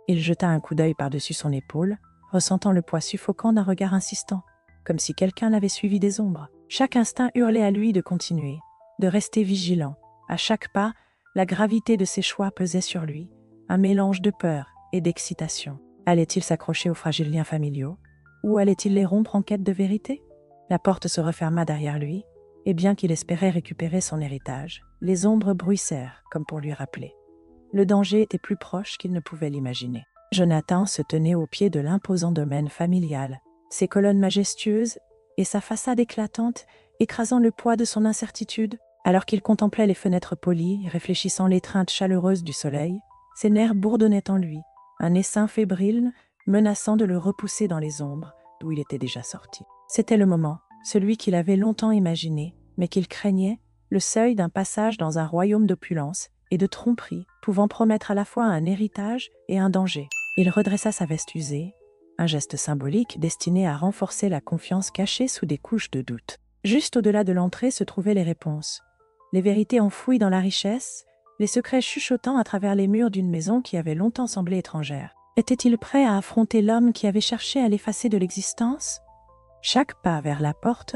Il jeta un coup d'œil par-dessus son épaule, ressentant le poids suffocant d'un regard insistant, comme si quelqu'un l'avait suivi des ombres. Chaque instinct hurlait à lui de continuer, de rester vigilant. À chaque pas, la gravité de ses choix pesait sur lui, un mélange de peur et d'excitation. Allait-il s'accrocher aux fragiles liens familiaux, ou allait-il les rompre en quête de vérité? La porte se referma derrière lui, et bien qu'il espérait récupérer son héritage, les ombres bruissèrent comme pour lui rappeler. Le danger était plus proche qu'il ne pouvait l'imaginer. Jonathan se tenait au pied de l'imposant domaine familial, ses colonnes majestueuses et sa façade éclatante écrasant le poids de son incertitude. Alors qu'il contemplait les fenêtres polies, réfléchissant l'étreinte chaleureuse du soleil, ses nerfs bourdonnaient en lui, un essaim fébrile menaçant de le repousser dans les ombres d'où il était déjà sorti. C'était le moment, celui qu'il avait longtemps imaginé, mais qu'il craignait, le seuil d'un passage dans un royaume d'opulence et de tromperie, pouvant promettre à la fois un héritage et un danger. Il redressa sa veste usée, un geste symbolique destiné à renforcer la confiance cachée sous des couches de doute. Juste au-delà de l'entrée se trouvaient les réponses. Les vérités enfouies dans la richesse, les secrets chuchotant à travers les murs d'une maison qui avait longtemps semblé étrangère. Était-il prêt à affronter l'homme qui avait cherché à l'effacer de l'existence? Chaque pas vers la porte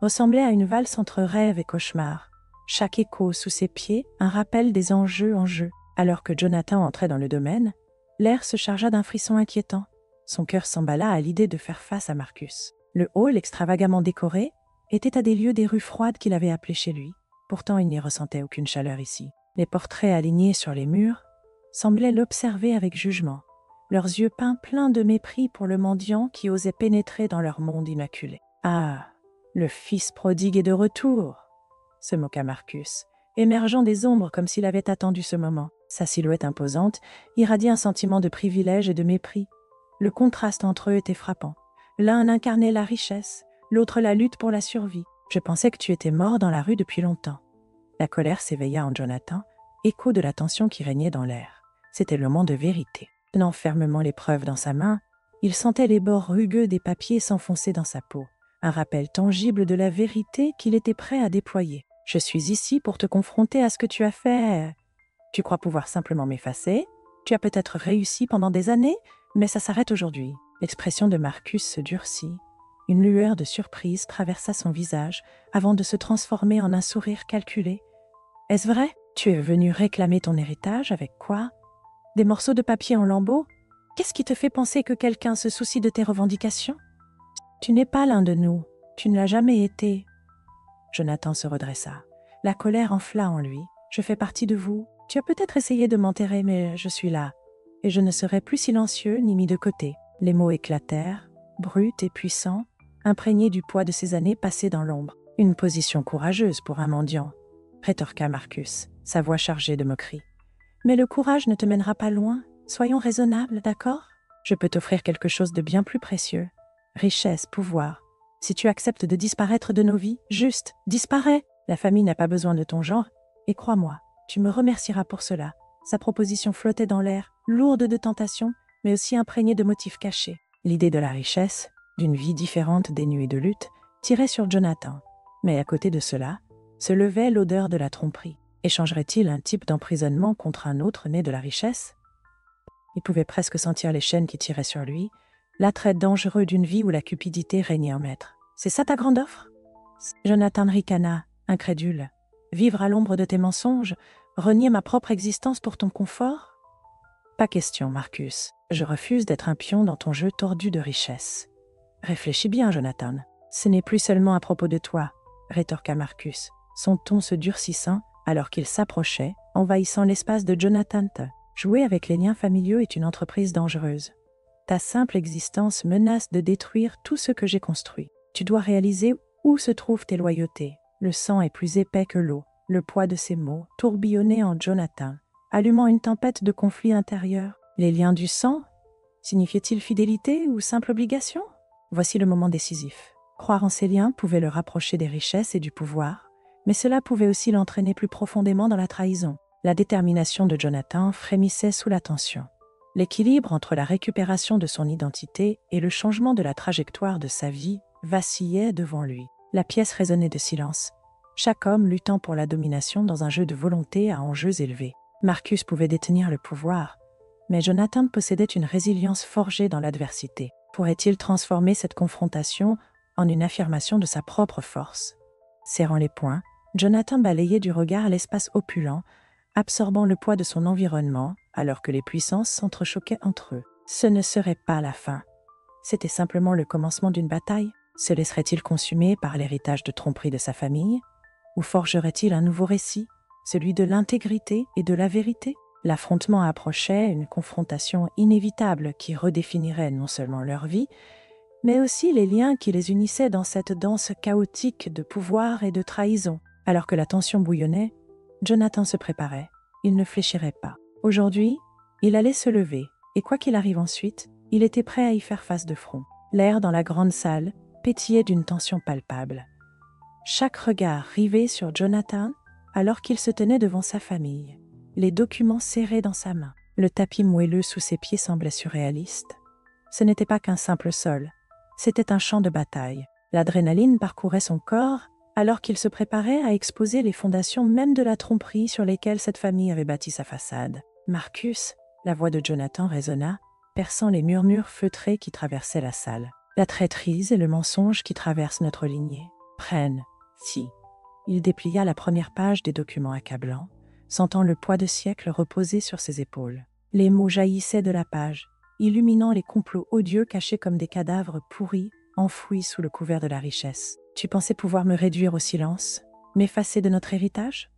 ressemblait à une valse entre rêve et cauchemar. Chaque écho sous ses pieds, un rappel des enjeux en jeu. Alors que Jonathan entrait dans le domaine, l'air se chargea d'un frisson inquiétant. Son cœur s'emballa à l'idée de faire face à Marcus. Le hall, extravagamment décoré, était à des lieues des rues froides qu'il avait appelées chez lui. Pourtant, il n'y ressentait aucune chaleur ici. Les portraits alignés sur les murs semblaient l'observer avec jugement, leurs yeux peints pleins de mépris pour le mendiant qui osait pénétrer dans leur monde immaculé. « Ah, le fils prodigue est de retour !» se moqua Marcus, émergeant des ombres comme s'il avait attendu ce moment. Sa silhouette imposante irradiait un sentiment de privilège et de mépris. Le contraste entre eux était frappant. L'un incarnait la richesse, l'autre la lutte pour la survie. « Je pensais que tu étais mort dans la rue depuis longtemps. » La colère s'éveilla en Jonathan, écho de la tension qui régnait dans l'air. C'était le moment de vérité. Tenant fermement l'épreuve dans sa main, il sentait les bords rugueux des papiers s'enfoncer dans sa peau, un rappel tangible de la vérité qu'il était prêt à déployer. « Je suis ici pour te confronter à ce que tu as fait. Tu crois pouvoir simplement m'effacer? Tu as peut-être réussi pendant des années, mais ça s'arrête aujourd'hui. » L'expression de Marcus se durcit. Une lueur de surprise traversa son visage avant de se transformer en un sourire calculé. « Est-ce vrai? Tu es venu réclamer ton héritage avec quoi? Des morceaux de papier en lambeaux? Qu'est-ce qui te fait penser que quelqu'un se soucie de tes revendications? Tu n'es pas l'un de nous. Tu ne l'as jamais été. » Jonathan se redressa. La colère enfla en lui. « Je fais partie de vous. Tu as peut-être essayé de m'enterrer, mais je suis là. Et je ne serai plus silencieux ni mis de côté. » Les mots éclatèrent, bruts et puissants, imprégnés du poids de ces années passées dans l'ombre. « Une position courageuse pour un mendiant, » rétorqua Marcus, sa voix chargée de moquerie. « Mais le courage ne te mènera pas loin. Soyons raisonnables, d'accord? Je peux t'offrir quelque chose de bien plus précieux. Richesse, pouvoir. Si tu acceptes de disparaître de nos vies, juste, disparais. La famille n'a pas besoin de ton genre, et crois-moi, tu me remercieras pour cela. » Sa proposition flottait dans l'air, lourde de tentations, mais aussi imprégnée de motifs cachés. L'idée de la richesse, d'une vie différente dénuée de lutte, tirait sur Jonathan. Mais à côté de cela, se levait l'odeur de la tromperie. Échangerait-il un type d'emprisonnement contre un autre né de la richesse? Il pouvait presque sentir les chaînes qui tiraient sur lui, l'attrait dangereux d'une vie où la cupidité régnait en maître. « C'est ça ta grande offre ?» Jonathan ricana, incrédule. « Vivre à l'ombre de tes mensonges, renier ma propre existence pour ton confort? » Pas question, Marcus. Je refuse d'être un pion dans ton jeu tordu de richesse. Réfléchis bien, Jonathan. Ce n'est plus seulement à propos de toi, rétorqua Marcus, son ton se durcissant alors qu'il s'approchait, envahissant l'espace de Jonathan. Jouer avec les liens familiaux est une entreprise dangereuse. Ta simple existence menace de détruire tout ce que j'ai construit. Tu dois réaliser où se trouvent tes loyautés. Le sang est plus épais que l'eau. Le poids de ces mots tourbillonnait en Jonathan, allumant une tempête de conflits intérieurs. Les liens du sang signifiaient-ils fidélité ou simple obligation? Voici le moment décisif. Croire en ces liens pouvait le rapprocher des richesses et du pouvoir, mais cela pouvait aussi l'entraîner plus profondément dans la trahison. La détermination de Jonathan frémissait sous la tension. L'équilibre entre la récupération de son identité et le changement de la trajectoire de sa vie vacillait devant lui. La pièce résonnait de silence, chaque homme luttant pour la domination dans un jeu de volonté à enjeux élevés. Marcus pouvait détenir le pouvoir, mais Jonathan possédait une résilience forgée dans l'adversité. Pourrait-il transformer cette confrontation en une affirmation de sa propre force? Serrant les poings, Jonathan balayait du regard l'espace opulent, absorbant le poids de son environnement alors que les puissances s'entrechoquaient entre eux. Ce ne serait pas la fin. C'était simplement le commencement d'une bataille. Se laisserait-il consumer par l'héritage de tromperie de sa famille? Ou forgerait-il un nouveau récit, celui de l'intégrité et de la vérité? L'affrontement approchait, une confrontation inévitable qui redéfinirait non seulement leur vie, mais aussi les liens qui les unissaient dans cette danse chaotique de pouvoir et de trahison. Alors que la tension bouillonnait, Jonathan se préparait. Il ne fléchirait pas. Aujourd'hui, il allait se lever, et quoi qu'il arrive ensuite, il était prêt à y faire face de front. L'air dans la grande salle pétillait d'une tension palpable. chaque regard rivé sur Jonathan alors qu'il se tenait devant sa famille, les documents serrés dans sa main. Le tapis moelleux sous ses pieds semblait surréaliste. Ce n'était pas qu'un simple sol, c'était un champ de bataille. L'adrénaline parcourait son corps alors qu'il se préparait à exposer les fondations même de la tromperie sur lesquelles cette famille avait bâti sa façade. « Marcus !» la voix de Jonathan résonna, perçant les murmures feutrés qui traversaient la salle. « La traîtrise et le mensonge qui traversent notre lignée prennent, si. » Il déplia la première page des documents accablants, sentant le poids de siècles reposer sur ses épaules. Les mots jaillissaient de la page, illuminant les complots odieux cachés comme des cadavres pourris, enfouis sous le couvert de la richesse. « Tu pensais pouvoir me réduire au silence, m'effacer de notre héritage ?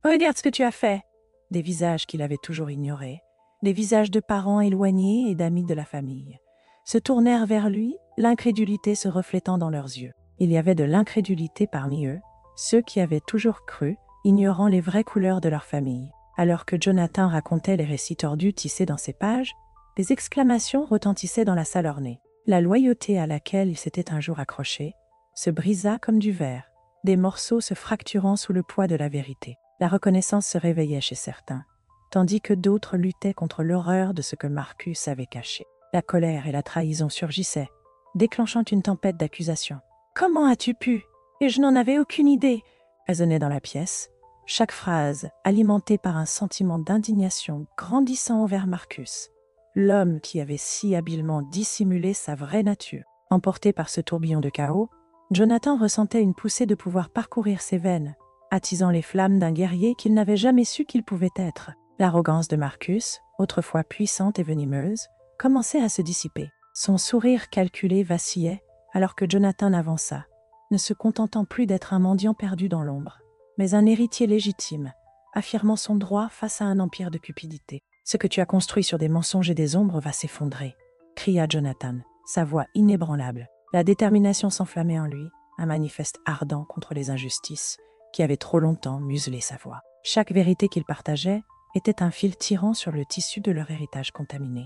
Regarde ce que tu as fait !» Des visages qu'il avait toujours ignorés, des visages de parents éloignés et d'amis de la famille, se tournèrent vers lui, l'incrédulité se reflétant dans leurs yeux. Il y avait de l'incrédulité parmi eux, ceux qui avaient toujours cru, ignorant les vraies couleurs de leur famille. Alors que Jonathan racontait les récits tordus tissés dans ses pages, des exclamations retentissaient dans la salle ornée. La loyauté à laquelle il s'était un jour accroché se brisa comme du verre, des morceaux se fracturant sous le poids de la vérité. La reconnaissance se réveillait chez certains, tandis que d'autres luttaient contre l'horreur de ce que Marcus avait caché. La colère et la trahison surgissaient, déclenchant une tempête d'accusations. « Comment as-tu pu ? Et je n'en avais aucune idée !» résonnait dans la pièce, chaque phrase alimentée par un sentiment d'indignation grandissant envers Marcus, l'homme qui avait si habilement dissimulé sa vraie nature. Emporté par ce tourbillon de chaos, Jonathan ressentait une poussée de pouvoir parcourir ses veines, attisant les flammes d'un guerrier qu'il n'avait jamais su qu'il pouvait être. L'arrogance de Marcus, autrefois puissante et venimeuse, commençait à se dissiper. Son sourire calculé vacillait alors que Jonathan avança, ne se contentant plus d'être un mendiant perdu dans l'ombre, mais un héritier légitime, affirmant son droit face à un empire de cupidité. « Ce que tu as construit sur des mensonges et des ombres va s'effondrer », cria Jonathan, sa voix inébranlable. La détermination s'enflammait en lui, un manifeste ardent contre les injustices qui avaient trop longtemps muselé sa voix. Chaque vérité qu'il partageait était un fil tirant sur le tissu de leur héritage contaminé,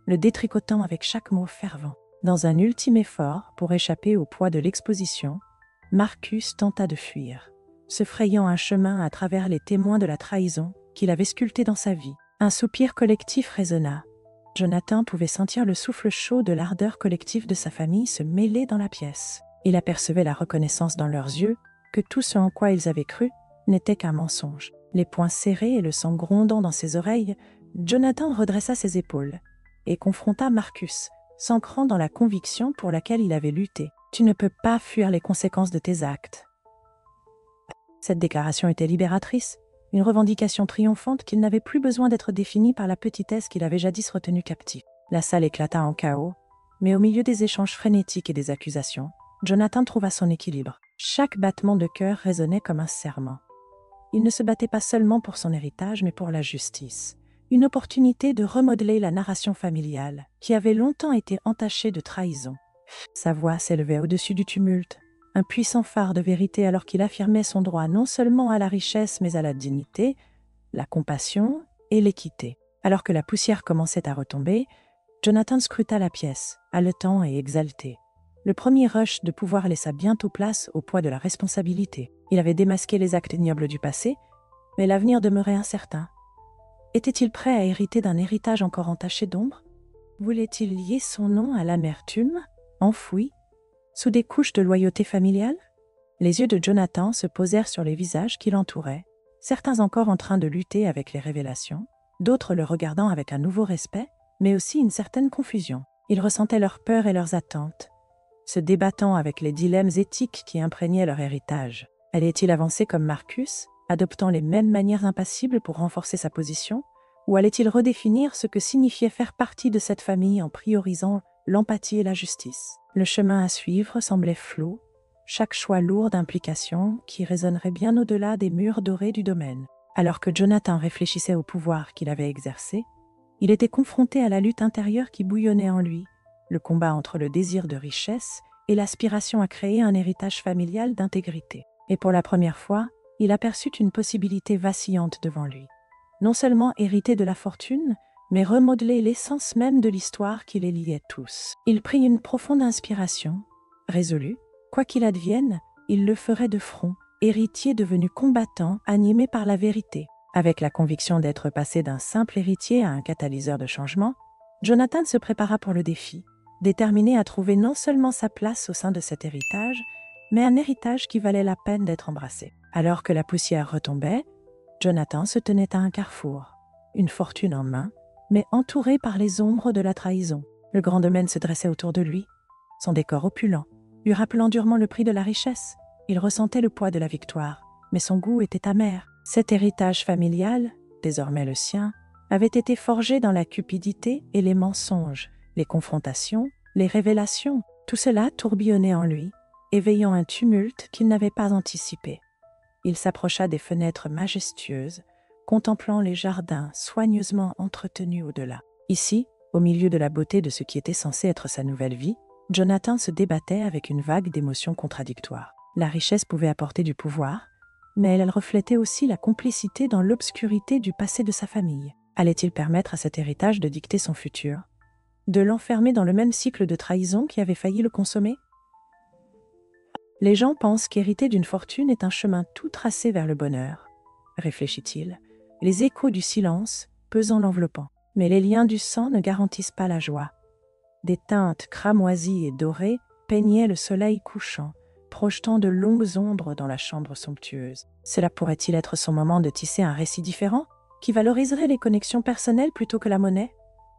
le détricotant avec chaque mot fervent. Dans un ultime effort pour échapper au poids de l'exposition, Marcus tenta de fuir, se frayant un chemin à travers les témoins de la trahison qu'il avait sculptés dans sa vie. Un soupir collectif résonna. Jonathan pouvait sentir le souffle chaud de l'ardeur collective de sa famille se mêler dans la pièce. Il apercevait la reconnaissance dans leurs yeux que tout ce en quoi ils avaient cru n'était qu'un mensonge. Les poings serrés et le sang grondant dans ses oreilles, Jonathan redressa ses épaules et confronta Marcus, s'ancrant dans la conviction pour laquelle il avait lutté. « Tu ne peux pas fuir les conséquences de tes actes. » Cette déclaration était libératrice, une revendication triomphante qu'il n'avait plus besoin d'être définie par la petitesse qu'il avait jadis retenue captive. La salle éclata en chaos, mais au milieu des échanges frénétiques et des accusations, Jonathan trouva son équilibre. Chaque battement de cœur résonnait comme un serment. Il ne se battait pas seulement pour son héritage, mais pour la justice. Une opportunité de remodeler la narration familiale, qui avait longtemps été entachée de trahison. Sa voix s'élevait au-dessus du tumulte, un puissant phare de vérité alors qu'il affirmait son droit non seulement à la richesse, mais à la dignité, la compassion et l'équité. Alors que la poussière commençait à retomber, Jonathan scruta la pièce, haletant et exalté. Le premier rush de pouvoir laissa bientôt place au poids de la responsabilité. Il avait démasqué les actes ignobles du passé, mais l'avenir demeurait incertain. Était-il prêt à hériter d'un héritage encore entaché d'ombre? Voulait-il lier son nom à l'amertume, enfouie, sous des couches de loyauté familiale? Les yeux de Jonathan se posèrent sur les visages qui l'entouraient, certains encore en train de lutter avec les révélations, d'autres le regardant avec un nouveau respect, mais aussi une certaine confusion. Il ressentait leurs peurs et leurs attentes, se débattant avec les dilemmes éthiques qui imprégnaient leur héritage. Allait-il avancer comme Marcus, adoptant les mêmes manières impassibles pour renforcer sa position, ou allait-il redéfinir ce que signifiait faire partie de cette famille en priorisant l'empathie et la justice? Le chemin à suivre semblait flou, chaque choix lourd d'implications qui résonnerait bien au-delà des murs dorés du domaine. Alors que Jonathan réfléchissait au pouvoir qu'il avait exercé, il était confronté à la lutte intérieure qui bouillonnait en lui, le combat entre le désir de richesse et l'aspiration à créer un héritage familial d'intégrité. Et pour la première fois, il aperçut une possibilité vacillante devant lui. Non seulement hériter de la fortune, mais remodeler l'essence même de l'histoire qui les liait tous. Il prit une profonde inspiration, résolu, quoi qu'il advienne, il le ferait de front, héritier devenu combattant, animé par la vérité. Avec la conviction d'être passé d'un simple héritier à un catalyseur de changement, Jonathan se prépara pour le défi, déterminé à trouver non seulement sa place au sein de cet héritage, mais un héritage qui valait la peine d'être embrassé. Alors que la poussière retombait, Jonathan se tenait à un carrefour, une fortune en main, mais entouré par les ombres de la trahison. Le grand domaine se dressait autour de lui, son décor opulent, lui rappelant durement le prix de la richesse. Il ressentait le poids de la victoire, mais son goût était amer. Cet héritage familial, désormais le sien, avait été forgé dans la cupidité et les mensonges, les confrontations, les révélations. Tout cela tourbillonnait en lui, éveillant un tumulte qu'il n'avait pas anticipé. Il s'approcha des fenêtres majestueuses, contemplant les jardins soigneusement entretenus au-delà. Ici, au milieu de la beauté de ce qui était censé être sa nouvelle vie, Jonathan se débattait avec une vague d'émotions contradictoires. La richesse pouvait apporter du pouvoir, mais elle reflétait aussi la complicité dans l'obscurité du passé de sa famille. Allait-il permettre à cet héritage de dicter son futur, de l'enfermer dans le même cycle de trahison qui avait failli le consommer? Les gens pensent qu'hériter d'une fortune est un chemin tout tracé vers le bonheur, réfléchit-il, les échos du silence pesant l'enveloppant. Mais les liens du sang ne garantissent pas la joie. Des teintes cramoisies et dorées peignaient le soleil couchant, projetant de longues ombres dans la chambre somptueuse. Cela pourrait-il être son moment de tisser un récit différent, qui valoriserait les connexions personnelles plutôt que la monnaie?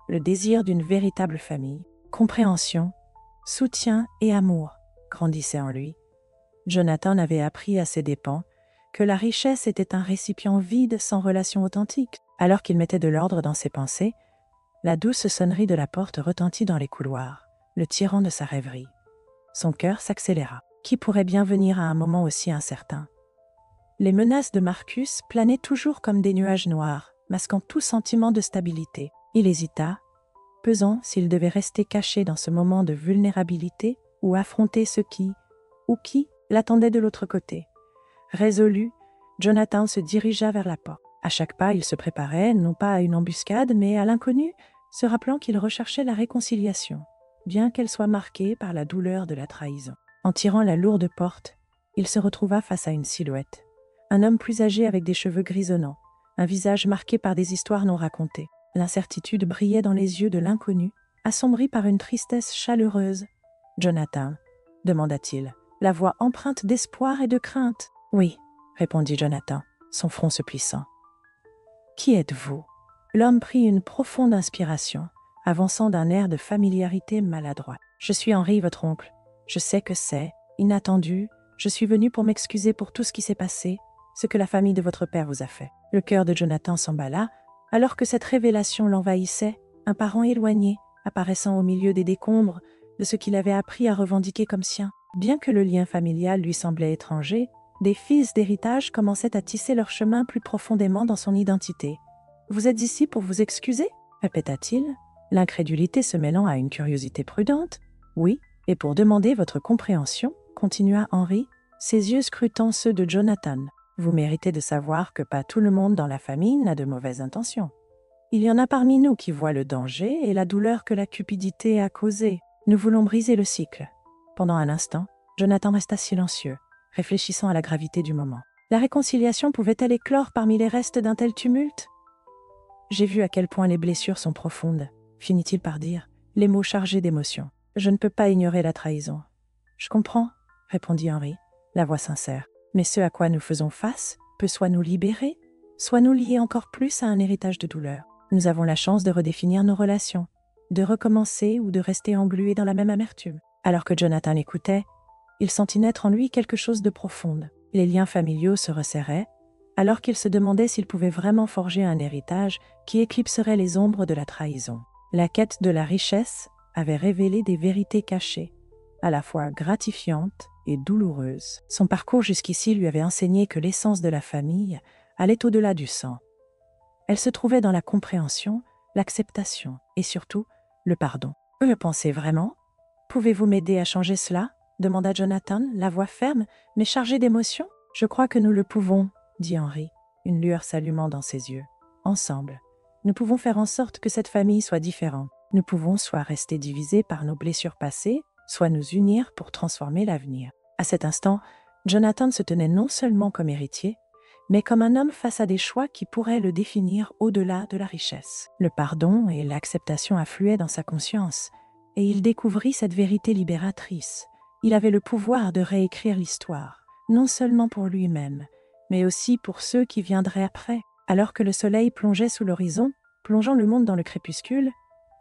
Le désir d'une véritable famille, compréhension, soutien et amour grandissaient en lui. Jonathan avait appris à ses dépens que la richesse était un récipient vide sans relation authentique. Alors qu'il mettait de l'ordre dans ses pensées, la douce sonnerie de la porte retentit dans les couloirs, le tirant de sa rêverie. Son cœur s'accéléra. Qui pourrait bien venir à un moment aussi incertain? Les menaces de Marcus planaient toujours comme des nuages noirs, masquant tout sentiment de stabilité. Il hésita, pesant s'il devait rester caché dans ce moment de vulnérabilité ou affronter ceux qui l'attendaient de l'autre côté. Résolu, Jonathan se dirigea vers la porte. À chaque pas, il se préparait, non pas à une embuscade, mais à l'inconnu, se rappelant qu'il recherchait la réconciliation, bien qu'elle soit marquée par la douleur de la trahison. En tirant la lourde porte, il se retrouva face à une silhouette. Un homme plus âgé avec des cheveux grisonnants, un visage marqué par des histoires non racontées. L'incertitude brillait dans les yeux de l'inconnu, assombri par une tristesse chaleureuse. « Jonathan » demanda-t-il, la voix empreinte d'espoir et de crainte. « Oui » répondit Jonathan, son front se plissant. « Qui êtes-vous » L'homme prit une profonde inspiration, avançant d'un air de familiarité maladroit. « Je suis Henri, votre oncle. Je sais que c'est inattendu. Je suis venu pour m'excuser pour tout ce qui s'est passé, ce que la famille de votre père vous a fait. » Le cœur de Jonathan s'emballa, alors que cette révélation l'envahissait, un parent éloigné, apparaissant au milieu des décombres de ce qu'il avait appris à revendiquer comme sien. Bien que le lien familial lui semblait étranger, des fils d'héritage commençaient à tisser leur chemin plus profondément dans son identité. « Vous êtes ici pour vous excuser » répéta-t-il, l'incrédulité se mêlant à une curiosité prudente. « Oui, et pour demander votre compréhension, » continua Henri, ses yeux scrutant ceux de Jonathan. « Vous méritez de savoir que pas tout le monde dans la famille n'a de mauvaises intentions. Il y en a parmi nous qui voient le danger et la douleur que la cupidité a causée. Nous voulons briser le cycle. » Pendant un instant, Jonathan resta silencieux, réfléchissant à la gravité du moment. La réconciliation pouvait-elle éclore parmi les restes d'un tel tumulte? « J'ai vu à quel point les blessures sont profondes, » finit-il par dire, les mots chargés d'émotion. « Je ne peux pas ignorer la trahison. »« Je comprends, » répondit Henri, la voix sincère. « Mais ce à quoi nous faisons face peut soit nous libérer, soit nous lier encore plus à un héritage de douleur. Nous avons la chance de redéfinir nos relations, de recommencer ou de rester englués dans la même amertume. » Alors que Jonathan l'écoutait, il sentit naître en lui quelque chose de profond. Les liens familiaux se resserraient, alors qu'il se demandait s'il pouvait vraiment forger un héritage qui éclipserait les ombres de la trahison. La quête de la richesse avait révélé des vérités cachées, à la fois gratifiantes et douloureuses. Son parcours jusqu'ici lui avait enseigné que l'essence de la famille allait au-delà du sang. Elle se trouvait dans la compréhension, l'acceptation et surtout le pardon. « Vous le pensez vraiment ? Pouvez-vous m'aider à changer cela ?» demanda Jonathan, la voix ferme mais chargée d'émotion. « Je crois que nous le pouvons, » dit Henri, une lueur s'allumant dans ses yeux. « Ensemble, nous pouvons faire en sorte que cette famille soit différente. Nous pouvons soit rester divisés par nos blessures passées, soit nous unir pour transformer l'avenir. » À cet instant, Jonathan se tenait non seulement comme héritier, mais comme un homme face à des choix qui pourraient le définir au-delà de la richesse. Le pardon et l'acceptation affluaient dans sa conscience, et il découvrit cette vérité libératrice. Il avait le pouvoir de réécrire l'histoire, non seulement pour lui-même, mais aussi pour ceux qui viendraient après. Alors que le soleil plongeait sous l'horizon, plongeant le monde dans le crépuscule,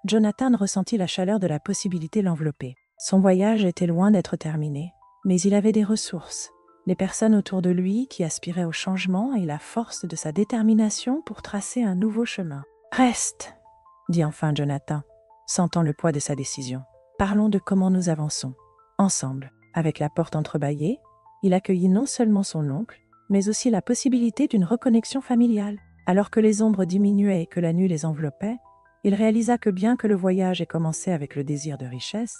Jonathan ressentit la chaleur de la possibilité l'envelopper. Son voyage était loin d'être terminé, mais il avait des ressources, les personnes autour de lui qui aspiraient au changement et la force de sa détermination pour tracer un nouveau chemin. « Reste !» dit enfin Jonathan, sentant le poids de sa décision. « Parlons de comment nous avançons. » Ensemble, avec la porte entrebâillée, il accueillit non seulement son oncle, mais aussi la possibilité d'une reconnexion familiale. Alors que les ombres diminuaient et que la nuit les enveloppait, il réalisa que bien que le voyage ait commencé avec le désir de richesse,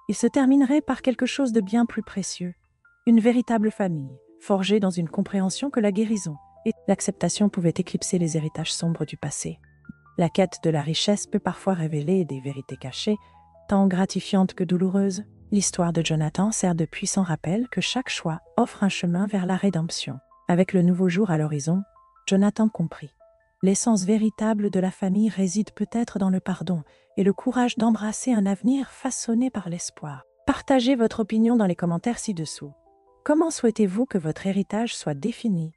il se terminerait par quelque chose de bien plus précieux, une véritable famille, forgée dans une compréhension que la guérison et l'acceptation pouvaient éclipser les héritages sombres du passé. La quête de la richesse peut parfois révéler des vérités cachées, tant gratifiantes que douloureuses. L'histoire de Jonathan sert de puissant rappel que chaque choix offre un chemin vers la rédemption. Avec le nouveau jour à l'horizon, Jonathan comprit. L'essence véritable de la famille réside peut-être dans le pardon et le courage d'embrasser un avenir façonné par l'espoir. Partagez votre opinion dans les commentaires ci-dessous. Comment souhaitez-vous que votre héritage soit défini?